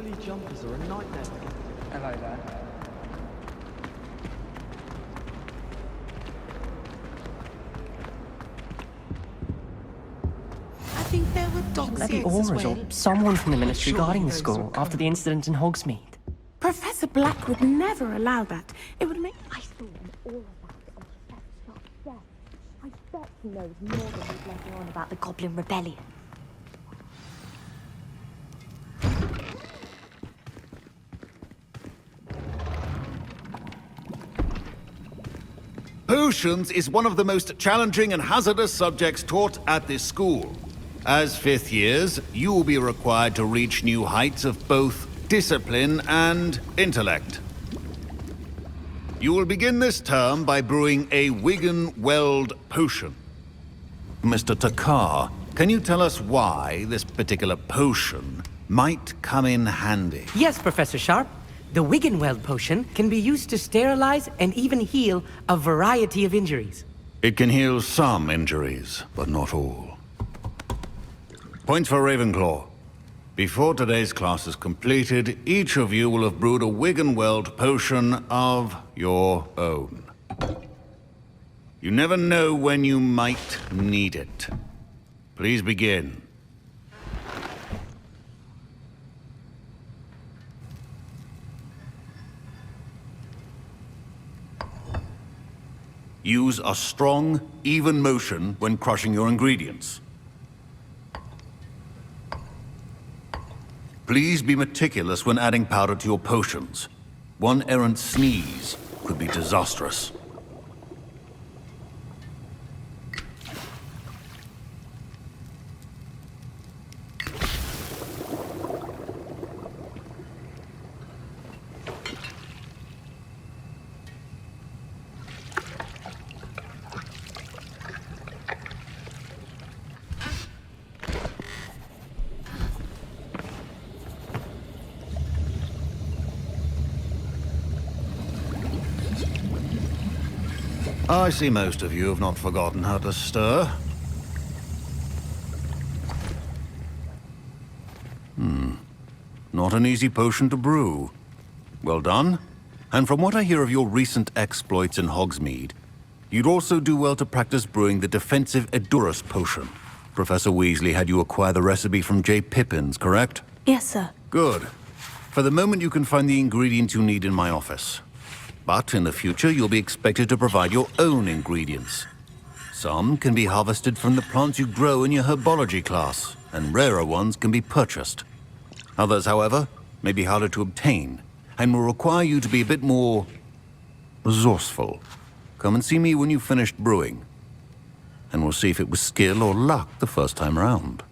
woolly jumpers are a nightmare. Hello there. I think there were dog Bloody seats as Aurors well. or someone from the ministry Surely guarding the those school will after the incident in Hogsmeade. Professor Black would never allow that. It would make... I told him all about it on Professor Sharp's death. I bet he knows more than he's letting on about the Goblin Rebellion. Potions is one of the most challenging and hazardous subjects taught at this school. As fifth years, you will be required to reach new heights of both discipline and intellect. You will begin this term by brewing a Wigan-Weld potion. Mr. Takar, can you tell us why this particular potion might come in handy? Yes, Professor Sharp. The Wiggenweld potion can be used to sterilize and even heal a variety of injuries. It can heal some injuries, but not all. Points for Ravenclaw. Before today's class is completed, each of you will have brewed a Wiggenweld potion of your own. You never know when you might need it. Please begin. Use a strong, even motion when crushing your ingredients. Please be meticulous when adding powder to your potions. One errant sneeze could be disastrous. I see most of you have not forgotten how to stir. Not an easy potion to brew. Well done. And from what I hear of your recent exploits in Hogsmeade, you'd also do well to practice brewing the defensive Edurus potion. Professor Weasley had you acquire the recipe from J. Pippin's, correct? Yes, sir. Good. For the moment, you can find the ingredients you need in my office. But in the future, you'll be expected to provide your own ingredients. Some can be harvested from the plants you grow in your herbology class, and rarer ones can be purchased. Others, however, may be harder to obtain, and will require you to be a bit more resourceful. Come and see me when you've finished brewing, and we'll see if it was skill or luck the first time round.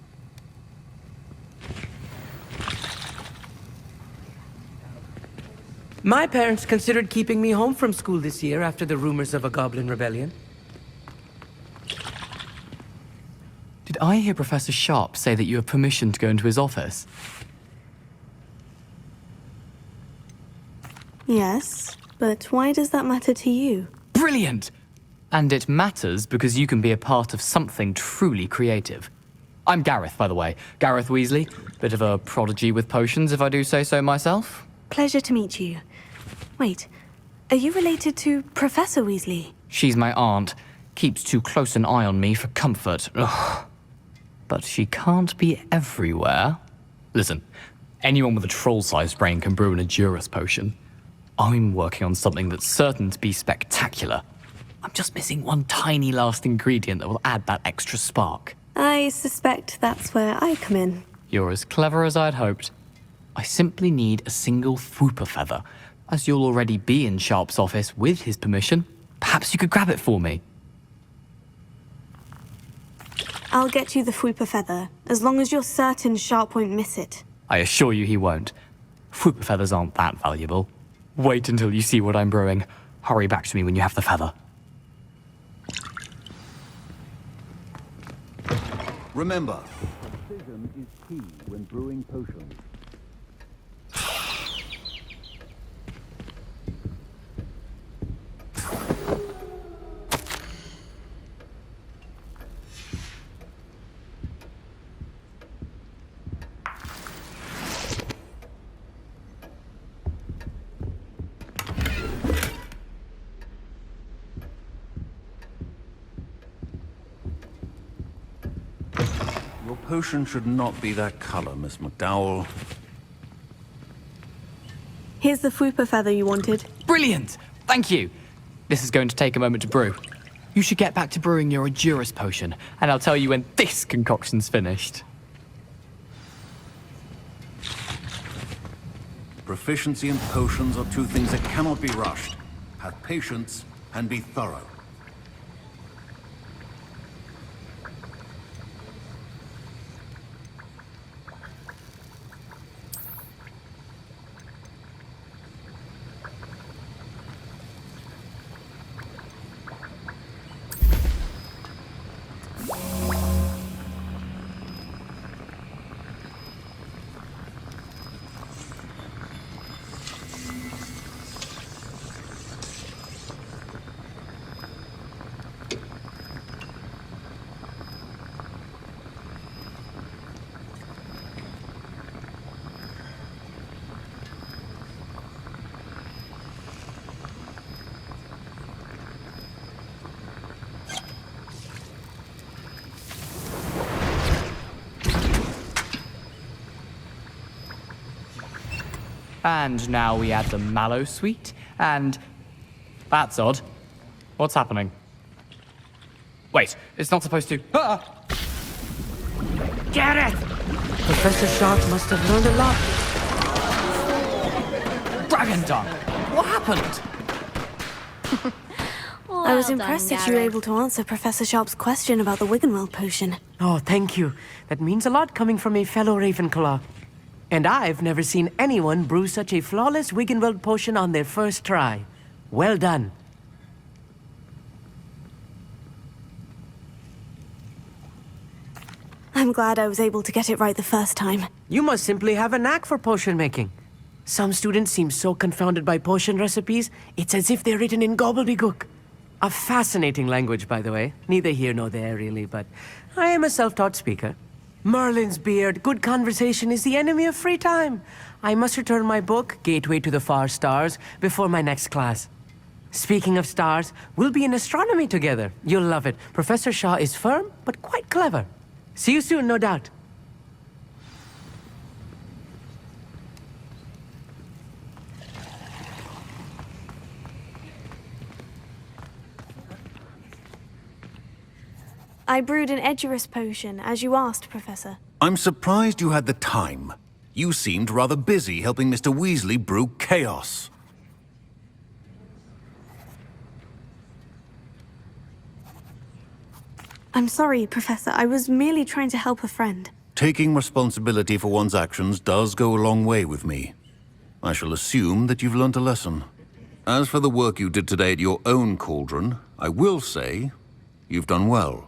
My parents considered keeping me home from school this year after the rumors of a Goblin Rebellion. Did I hear Professor Sharp say that you have permission to go into his office? Yes, but why does that matter to you? Brilliant! And it matters because you can be a part of something truly creative. I'm Gareth, by the way. Gareth Weasley. Bit of a prodigy with potions, if I do say so myself. Pleasure to meet you. Wait, are you related to Professor Weasley? She's my aunt. Keeps too close an eye on me for comfort. Ugh. But she can't be everywhere. Listen, anyone with a troll-sized brain can brew an Edurus potion. I'm working on something that's certain to be spectacular. I'm just missing one tiny last ingredient that will add that extra spark. I suspect that's where I come in. You're as clever as I'd hoped. I simply need a single Fwooper feather. As you'll already be in Sharp's office with his permission, perhaps you could grab it for me. I'll get you the Fwooper feather, as long as you're certain Sharp won't miss it. I assure you he won't. Fwooper feathers aren't that valuable. Wait until you see what I'm brewing. Hurry back to me when you have the feather. Remember, precision is key when brewing potions. Your potion should not be that color, Miss McDowell. Here's the Fwooper feather you wanted. Brilliant! Thank you! This is going to take a moment to brew. You should get back to brewing your Edurus potion, and I'll tell you when this concoction's finished. Proficiency in potions are two things that cannot be rushed. Have patience and be thorough. And now we add the mallow sweet, and... That's odd. What's happening? Wait, it's not supposed to... Ah! Gareth! Professor Sharp must have learned a lot. Dragon Dung! What happened? I was impressed that you were able to answer Professor Sharp's question about the Wiggenweld potion. Oh, thank you. That means a lot coming from a fellow Ravenclaw. And I've never seen anyone brew such a flawless Wiggenweld potion on their first try. Well done. I'm glad I was able to get it right the first time. You must simply have a knack for potion making. Some students seem so confounded by potion recipes, it's as if they're written in gobbledygook. A fascinating language, by the way. Neither here nor there, really, but I am a self-taught speaker. Merlin's beard, good conversation is the enemy of free time. I must return my book, Gateway to the Far Stars, before my next class. Speaking of stars, we'll be in astronomy together. You'll love it. Professor Shaw is firm, but quite clever. See you soon, no doubt. I brewed an Edurus potion, as you asked, Professor. I'm surprised you had the time. You seemed rather busy helping Mr. Weasley brew chaos. I'm sorry, Professor. I was merely trying to help a friend. Taking responsibility for one's actions does go a long way with me. I shall assume that you've learnt a lesson. As for the work you did today at your own cauldron, I will say you've done well.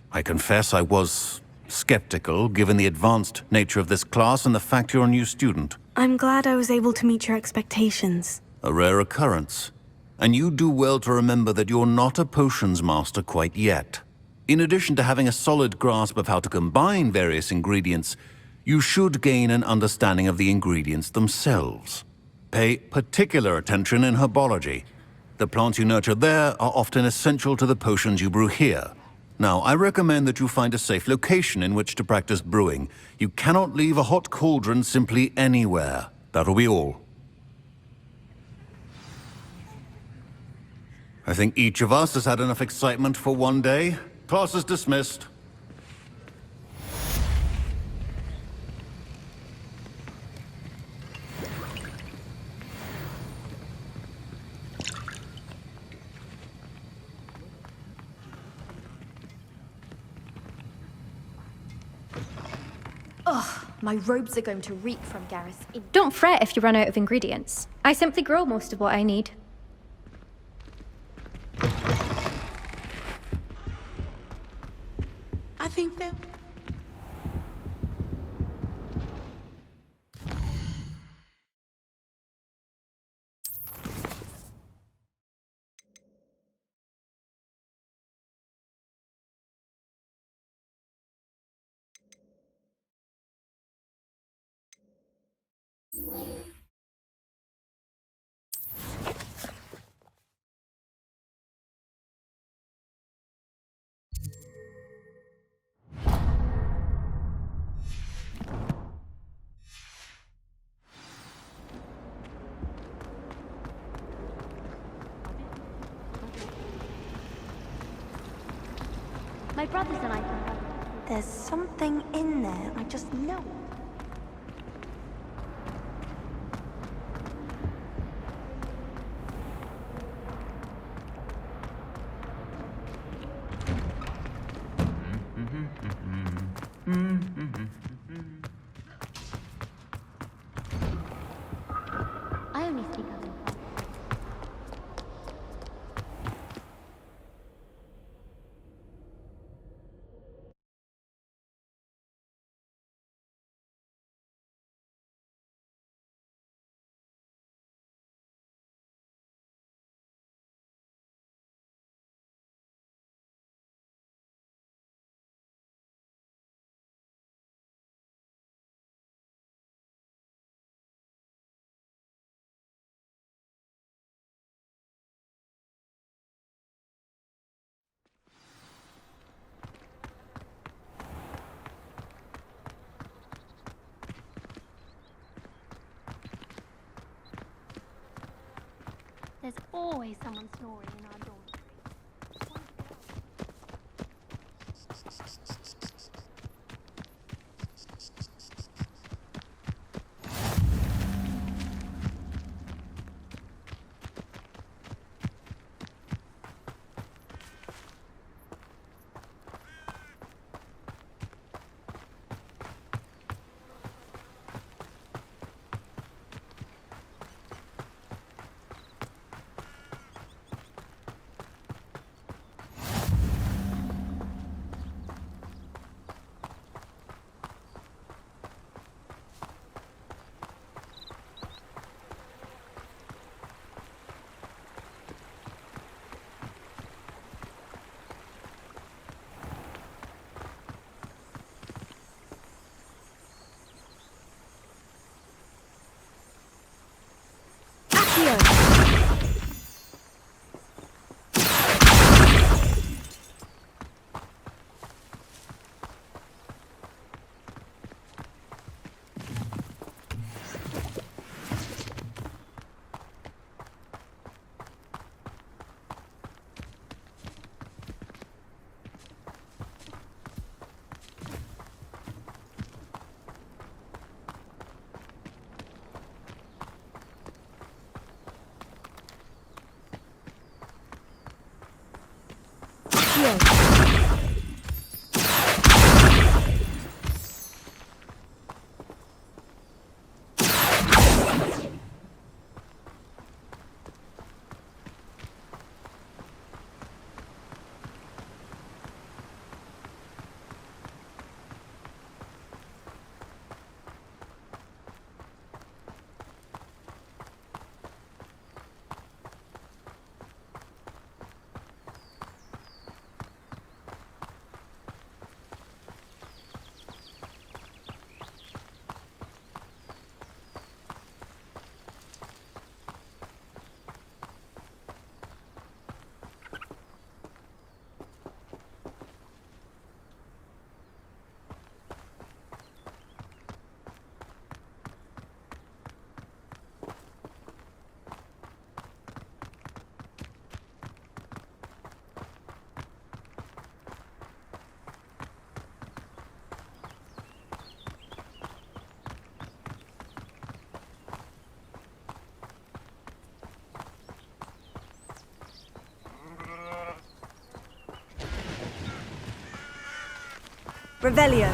I confess I was skeptical, given the advanced nature of this class and the fact you're a new student. I'm glad I was able to meet your expectations. A rare occurrence. And you do well to remember that you're not a potions master quite yet. In addition to having a solid grasp of how to combine various ingredients, you should gain an understanding of the ingredients themselves. Pay particular attention in herbology. The plants you nurture there are often essential to the potions you brew here. Now, I recommend that you find a safe location in which to practice brewing. You cannot leave a hot cauldron simply anywhere. That'll be all. I think each of us has had enough excitement for one day. Class is dismissed. My robes are going to reek from Gareth. Don't fret if you run out of ingredients. I simply grow most of what I need. I think that... My brothers and I can help. There's something in there. I just know it. I only speak out in public. There's always someone snoring in our dormitory. Revelio.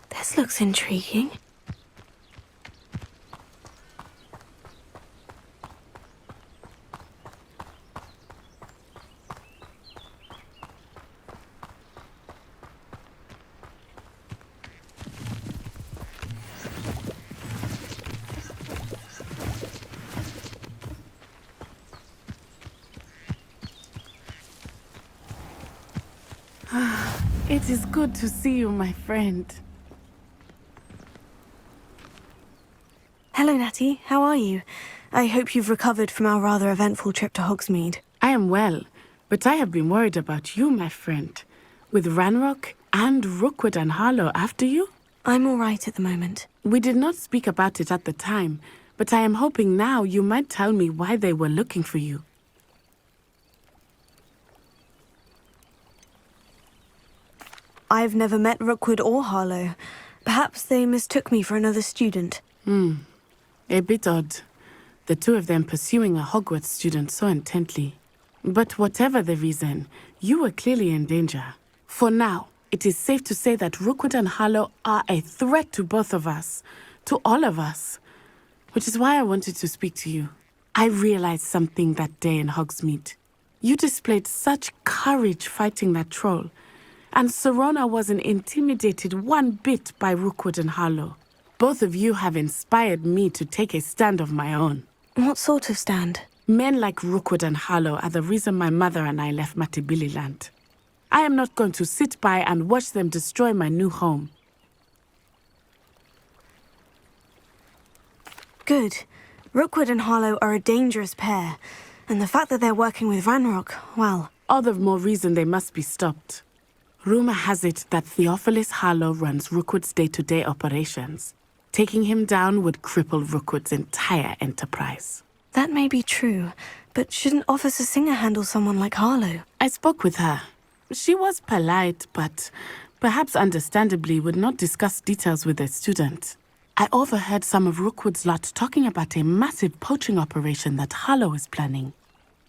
This looks intriguing. It is good to see you, my friend. Hello, Natty. How are you? I hope you've recovered from our rather eventful trip to Hogsmeade. I am well, but I have been worried about you, my friend. With Ranrock and Rookwood and Harlow after you? I'm all right at the moment. We did not speak about it at the time, but I am hoping now you might tell me why they were looking for you. I've never met Rookwood or Harlow. Perhaps they mistook me for another student. A bit odd. The two of them pursuing a Hogwarts student so intently. But whatever the reason, you were clearly in danger. For now, it is safe to say that Rookwood and Harlow are a threat to both of us. To all of us. Which is why I wanted to speak to you. I realized something that day in Hogsmeade. You displayed such courage fighting that troll. And Serona wasn't intimidated one bit by Rookwood and Harlow. Both of you have inspired me to take a stand of my own. What sort of stand? Men like Rookwood and Harlow are the reason my mother and I left Matibili land. I am not going to sit by and watch them destroy my new home. Good. Rookwood and Harlow are a dangerous pair. And the fact that they're working with Ranrock, well... All the more reason they must be stopped. Rumor has it that Theophilus Harlow runs Rookwood's day-to-day operations. Taking him down would cripple Rookwood's entire enterprise. That may be true, but shouldn't Officer Singer handle someone like Harlow? I spoke with her. She was polite, but perhaps understandably would not discuss details with a student. I overheard some of Rookwood's lot talking about a massive poaching operation that Harlow is planning.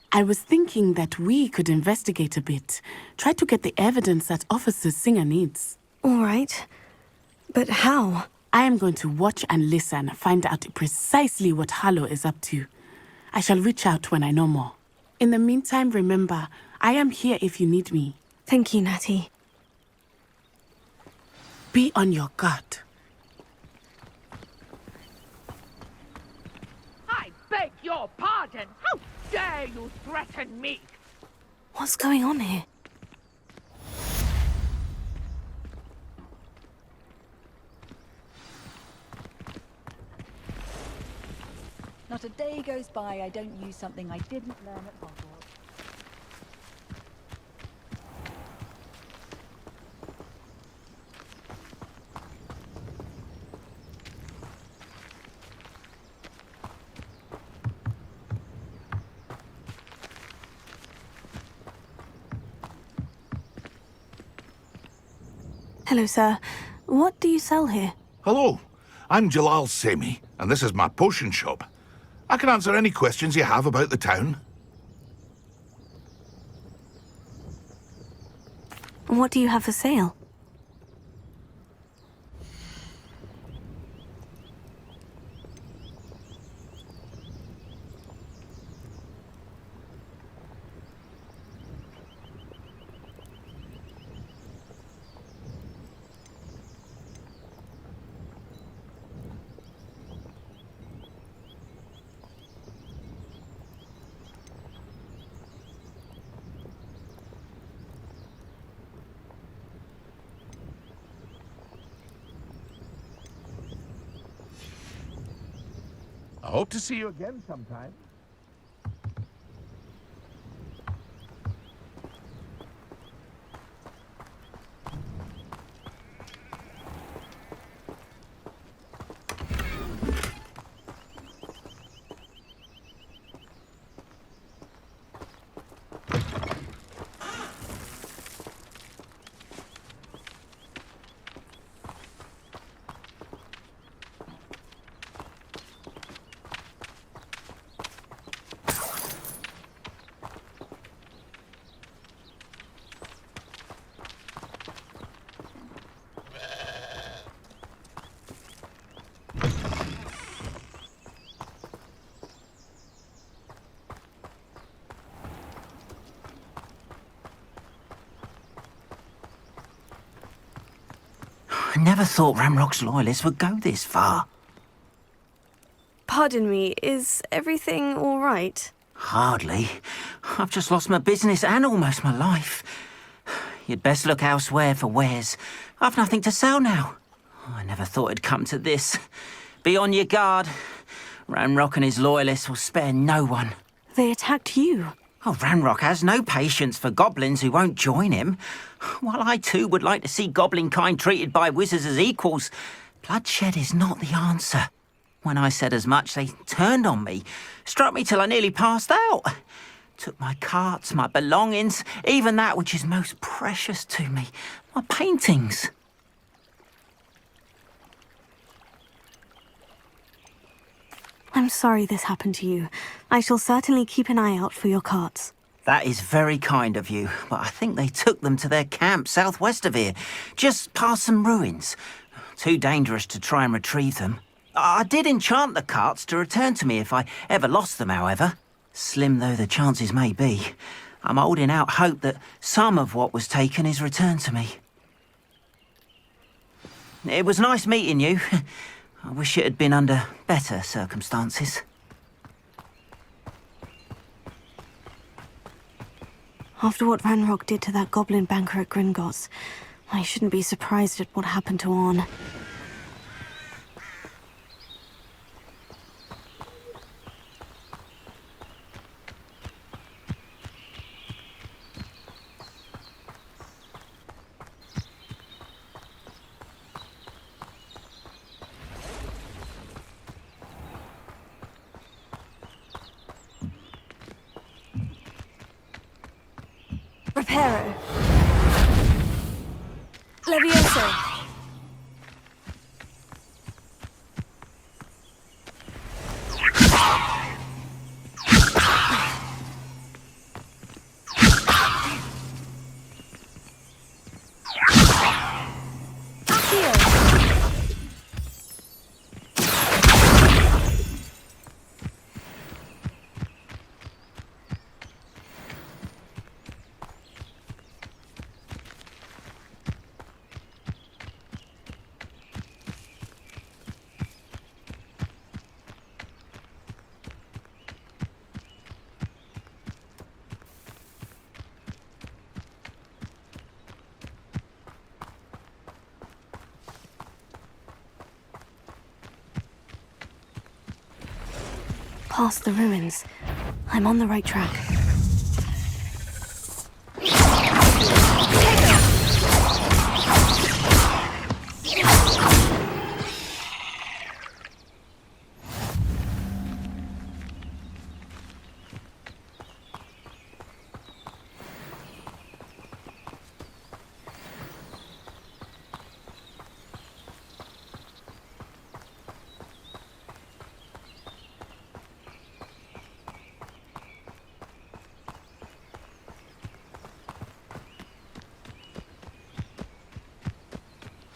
I was thinking that we could investigate a bit, try to get the evidence that Officer Singer needs. All right. But how? I am going to watch and listen, find out precisely what Harlow is up to. I shall reach out when I know more. In the meantime, remember, I am here if you need me. Thank you, Natty. Be on your guard. I beg your pardon! How dare you threaten me? What's going on here? Not a day goes by I don't use something I didn't learn at Hogwarts. Hello, sir. What do you sell here? Hello, I'm Jalal Semi, and this is my potion shop. I can answer any questions you have about the town. What do you have for sale? I hope to see you again sometime. I never thought Ramrock's loyalists would go this far. Pardon me, is everything all right? Hardly. I've just lost my business and almost my life. You'd best look elsewhere for wares. I've nothing to sell now. I never thought it'd come to this. Be on your guard. Ranrock and his loyalists will spare no one. They attacked you. Oh, Ranrock has no patience for goblins who won't join him. While I too would like to see goblin kind treated by wizards as equals, bloodshed is not the answer. When I said as much, they turned on me, struck me till I nearly passed out. Took my carts, my belongings, even that which is most precious to me, my paintings. I'm sorry this happened to you. I shall certainly keep an eye out for your carts. That is very kind of you, but I think they took them to their camp southwest of here, just past some ruins. Too dangerous to try and retrieve them. I did enchant the carts to return to me if I ever lost them, however. Slim though the chances may be, I'm holding out hope that some of what was taken is returned to me. It was nice meeting you. I wish it had been under better circumstances. After what Ranrock did to that goblin banker at Gringotts, I shouldn't be surprised at what happened to Orn. Reparo. Levioso. Past the ruins. I'm on the right track.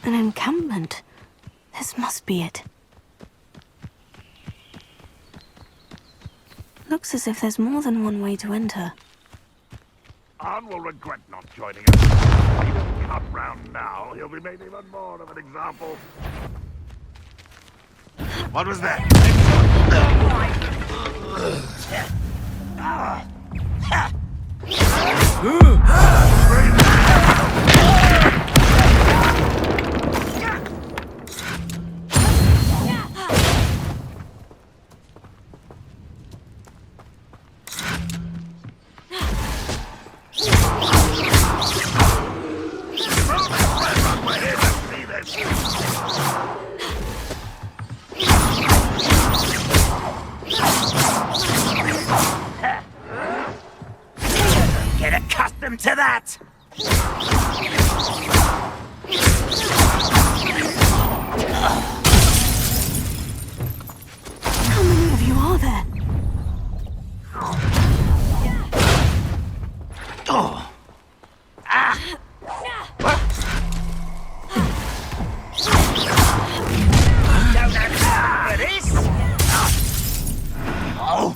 An encampment. This must be it. Looks as if there's more than one way to enter. Arn will regret not joining us. If he doesn't come round now, he'll be made even more of an example. What was that? Get accustomed to that! How many of you are there? Oh. Ah. Don't have this. Oh.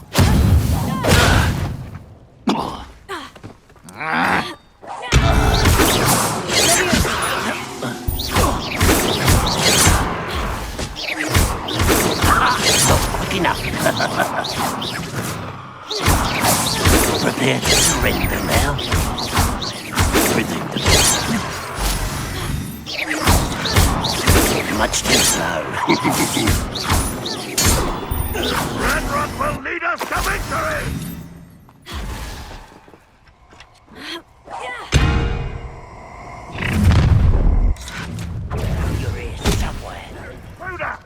Enough. Prepare to surrender now. Everything to much too slow. Red Rock will lead us to victory! You're here somewhere. Buddha!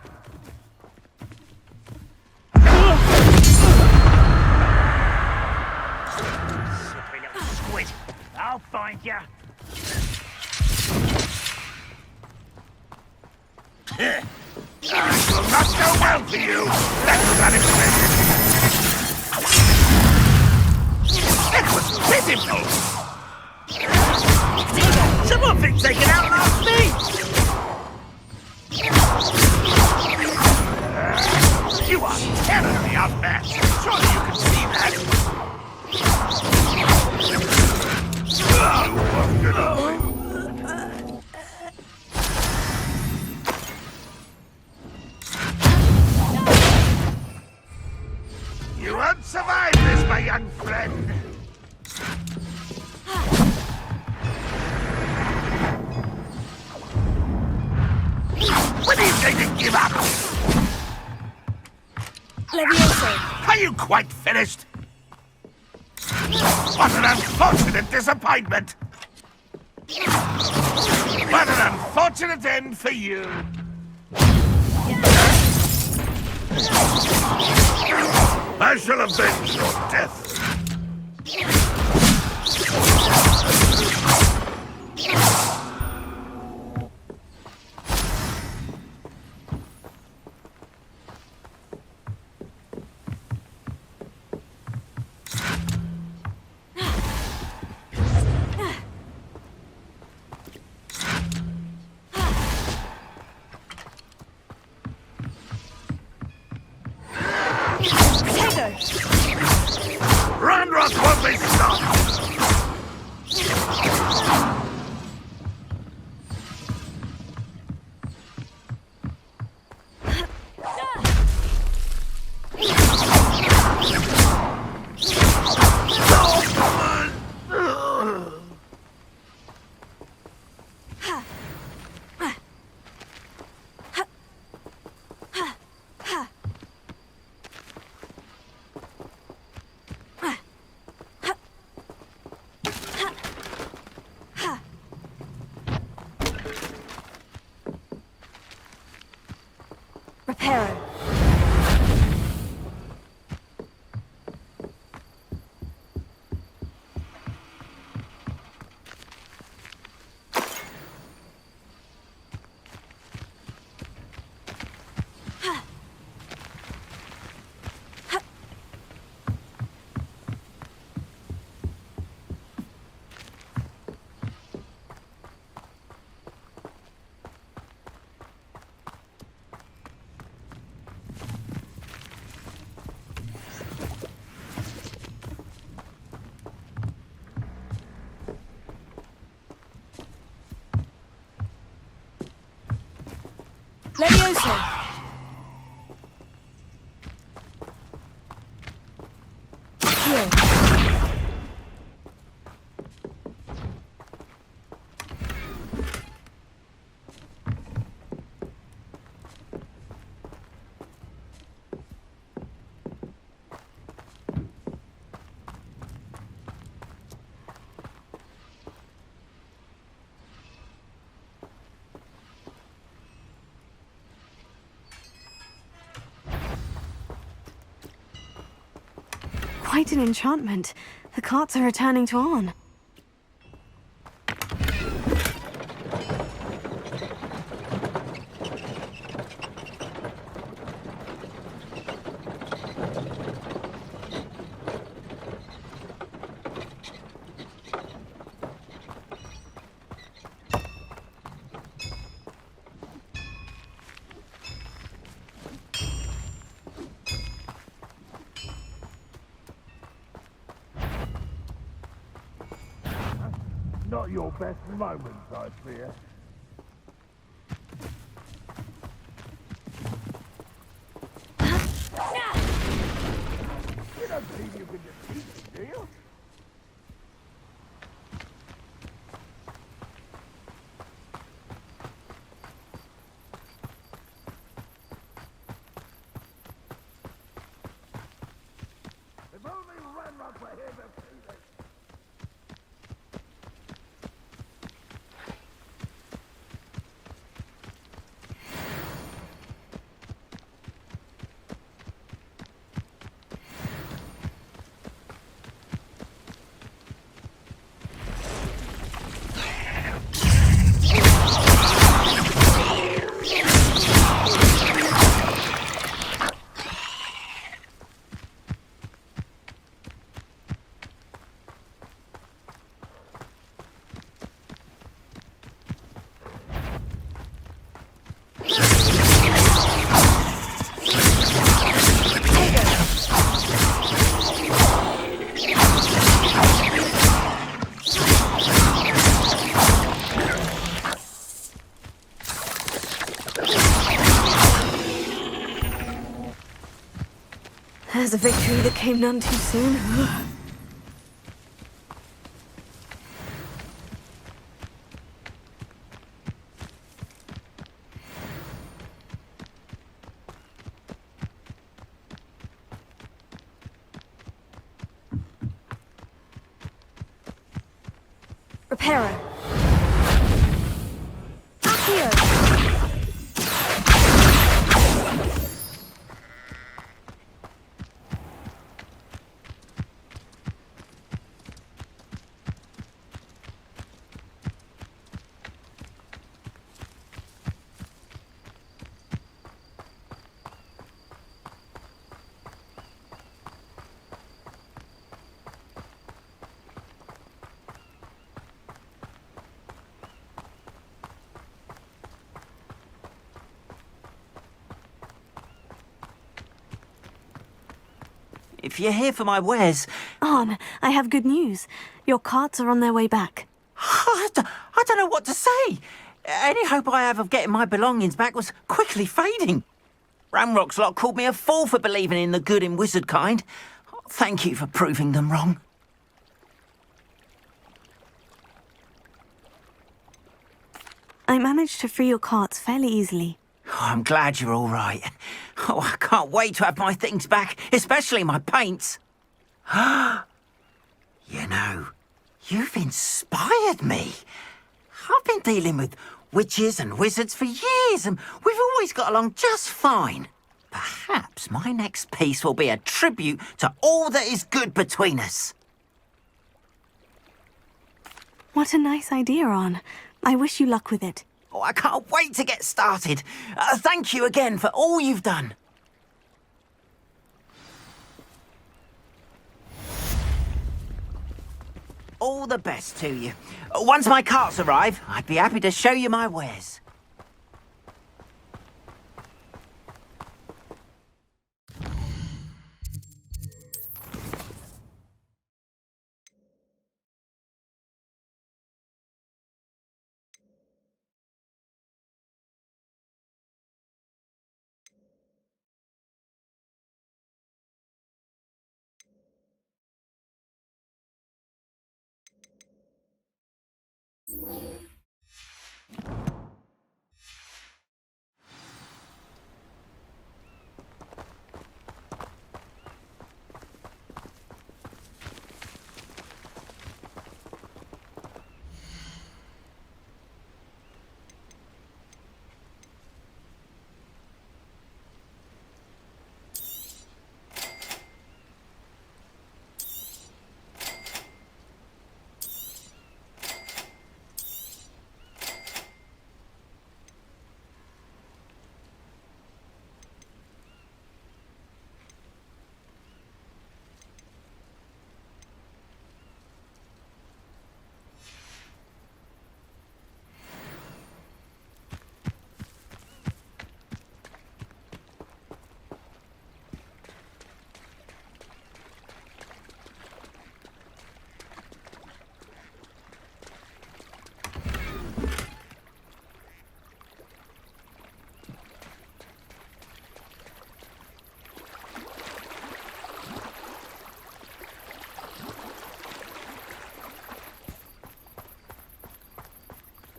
Slippery little squid. I'll find you. It will not go well for you! That's unexpected! It was pitiful! Someone been taken out last week! You are terribly outmatched! Surely you can see that! You busted up! You won't survive this, my young friend! When are you going to give up? Levioso. Are you quite finished? What an unfortunate disappointment! What an unfortunate end for you! I shall avenge your death! Ranrock won't be stopped! Reparo. Levioso. Here. Quite an enchantment. The carts are returning to Arn. Not your best moments, I fear. You don't think you can defeat me, do you? There's a victory that came none too soon. Reparo. Accio. If you're here for my wares... Arn, I have good news. Your carts are on their way back. I don't know what to say. Any hope I have of getting my belongings back was quickly fading. Ramrock's lot called me a fool for believing in the good in wizard kind. Thank you for proving them wrong. I managed to free your carts fairly easily. Oh, I'm glad you're all right. Oh, I can't wait to have my things back, especially my paints. You know, you've inspired me. I've been dealing with witches and wizards for years, and we've always got along just fine. Perhaps my next piece will be a tribute to all that is good between us. What a nice idea, Arn. I wish you luck with it. Oh, I can't wait to get started. Thank you again for all you've done. All the best to you. Once my carts arrive, I'd be happy to show you my wares.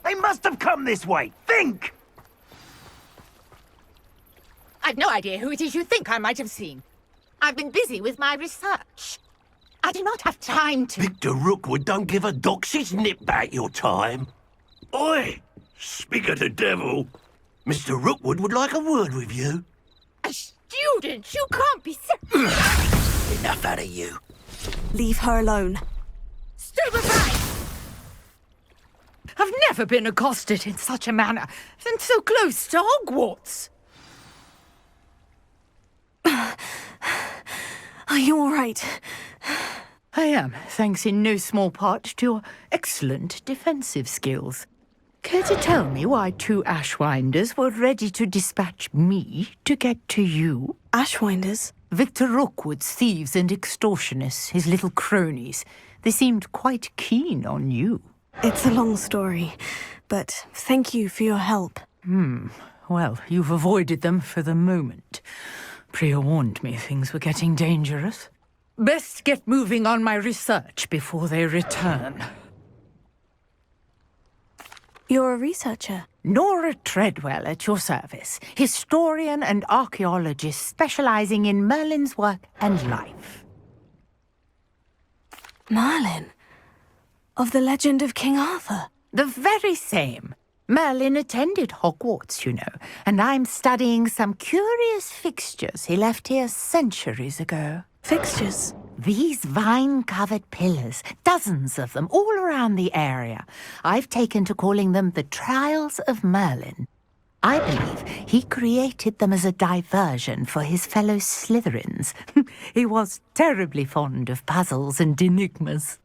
They must have come this way. Think! I've no idea who it is you think I might have seen. I've been busy with my research. I do not have time to... Victor Rookwood don't give a doxy's nip back your time. Oi! Speak of the devil. Mr. Rookwood would like a word with you. A student? You can't be... Enough out of you. Leave her alone. Stupefy! I've never been accosted in such a manner, and so close to Hogwarts. Are you all right? I am, thanks in no small part to your excellent defensive skills. Care to tell me why two Ashwinders were ready to dispatch me to get to you? Ashwinders? Victor Rookwood's thieves and extortionists, his little cronies. They seemed quite keen on you. It's a long story, but thank you for your help. Well, you've avoided them for the moment. Priya warned me things were getting dangerous. Best get moving on my research before they return. You're a researcher? Nora Treadwell at your service, historian and archaeologist specializing in Merlin's work and life. Merlin? Of the legend of King Arthur? The very same. Merlin attended Hogwarts, you know, and I'm studying some curious fixtures he left here centuries ago. Fixtures? These vine-covered pillars, dozens of them, all around the area. I've taken to calling them the Trials of Merlin. I believe he created them as a diversion for his fellow Slytherins. He was terribly fond of puzzles and enigmas.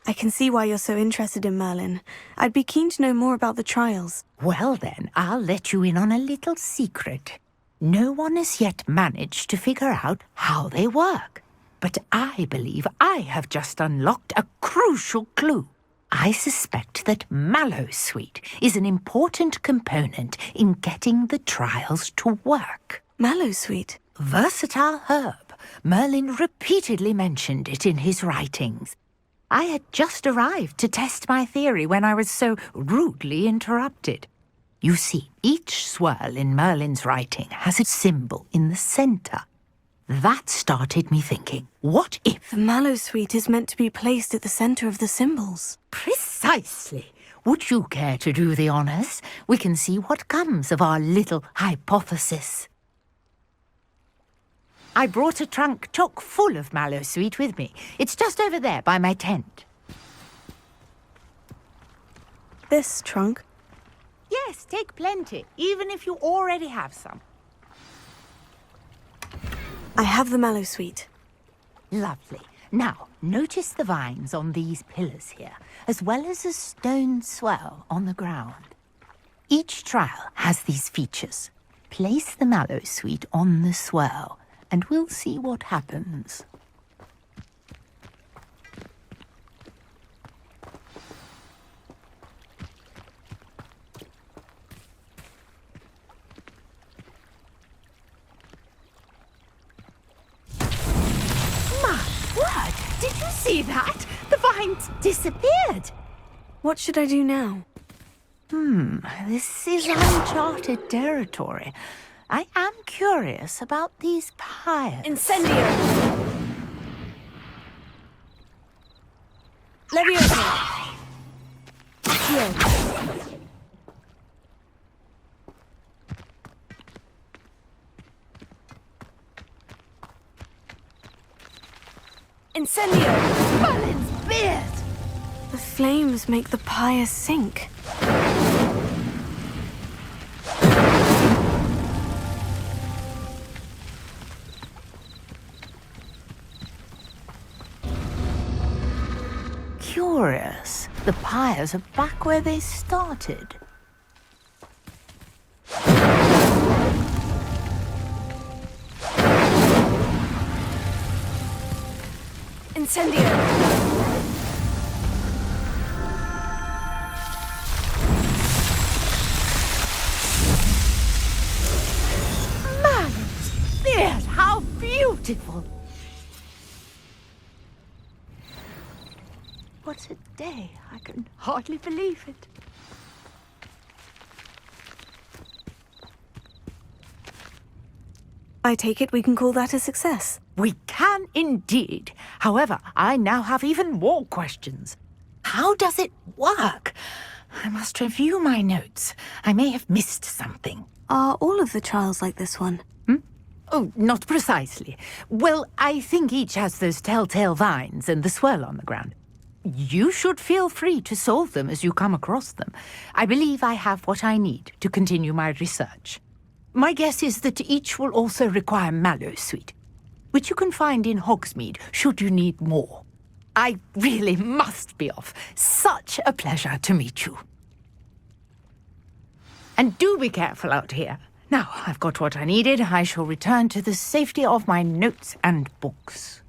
I can see why you're so interested in Merlin. I'd be keen to know more about the trials. Well then, I'll let you in on a little secret. No one has yet managed to figure out how they work. But I believe I have just unlocked a crucial clue. I suspect that Mallowsweet is an important component in getting the trials to work. Mallowsweet? Versatile herb. Merlin repeatedly mentioned it in his writings. I had just arrived to test my theory when I was so rudely interrupted. You see, each swirl in Merlin's writing has a symbol in the center. That started me thinking, what if... The Mallowsweet is meant to be placed at the center of the symbols. Precisely. Would you care to do the honors? We can see what comes of our little hypothesis. I brought a trunk chock full of Mallowsweet with me. It's just over there by my tent. This trunk? Yes, take plenty, even if you already have some. I have the Mallowsweet. Lovely. Now, notice the vines on these pillars here, as well as a stone swell on the ground. Each trial has these features. Place the Mallowsweet on the swell, and we'll see what happens. My word! Did you see that? The vines disappeared! What should I do now? This is uncharted territory. I am curious about these pyres. Incendio! Leviosa! Here. Incendio! Merlin's beard! The flames make the pyre sink. Curious. The pyres are back where they started. Incendio! Merlin's beard! How beautiful! What a day. I can hardly believe it. I take it we can call that a success. We can indeed. However, I now have even more questions. How does it work? I must review my notes. I may have missed something. Are all of the trials like this one? Oh, not precisely. Well, I think each has those telltale vines and the swirl on the ground. You should feel free to solve them as you come across them. I believe I have what I need to continue my research. My guess is that each will also require Mallowsweet, which you can find in Hogsmeade should you need more. I really must be off. Such a pleasure to meet you. And do be careful out here. Now, I've got what I needed. I shall return to the safety of my notes and books.